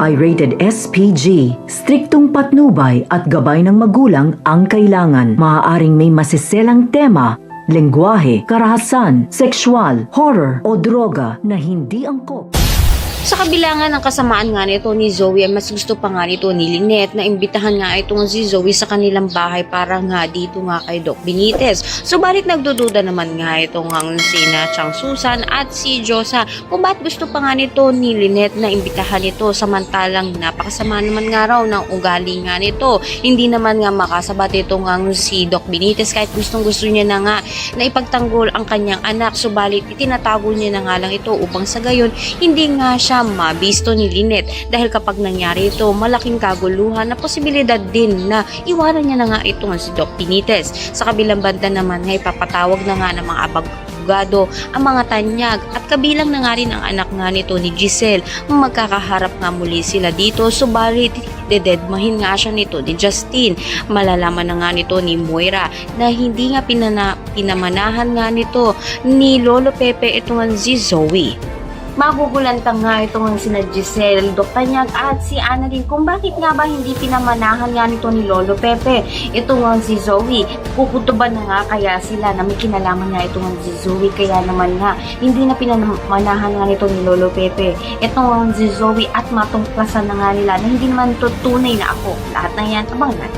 ay rated SPG. Striktong patnubay at gabay ng magulang ang kailangan. Maaaring may masiselang tema, lengguwahe, karahasan, sexual, horror o droga na hindi angkop. Sa kabila nga ng kasamaan nga nito ni Zoe, ay mas gusto pa nga nito ni Lynette na imbitahan nga itong si Zoe sa kanilang bahay para nga dito nga kay Doc Benitez. Subalit nagdududa naman nga itong sina Chang Susan at si Josa kung bakit gusto pa nga nito ni Lynette na imbitahan ito samantalang napakasama naman nga raw ng ugali nga nito. Hindi naman nga makasabat itong si Doc Benitez kahit gustong gusto niya na nga na ipagtanggol ang kanyang anak. Subalit itinatago niya na nga lang ito upang sa gayon hindi nga siya mabisto ni Lynette dahil kapag nangyari ito, malaking kaguluhan na posibilidad din na iwanan niya na nga ito si Doc Benitez. Sa kabilang banda naman ay papatawag na nga ng mga abogado ang mga tanyag at kabilang na nga rin ang anak nga nito ni Giselle. Magkakaharap nga muli sila dito, subalit dededmahin nga siya nito ni Justine. Malalaman na nga nito ni Moira na hindi nga pinamanahan nga nito ni Lolo Pepe itong si Zoe. Magugulantang nga itong sina Giselle, Doc Tanyag at si Annalyn kung bakit nga ba hindi pinamanahan nga nito ni Lolo Pepe itong si Zoe. Kukutuban na nga kaya sila na may kinalaman nga itong si Zoe, kaya naman nga hindi na pinamanahan nga nito ni Lolo Pepe itong si Zoe at matungklasan na nga nila na hindi naman ito tunay na ako. Lahat na yan abang natin.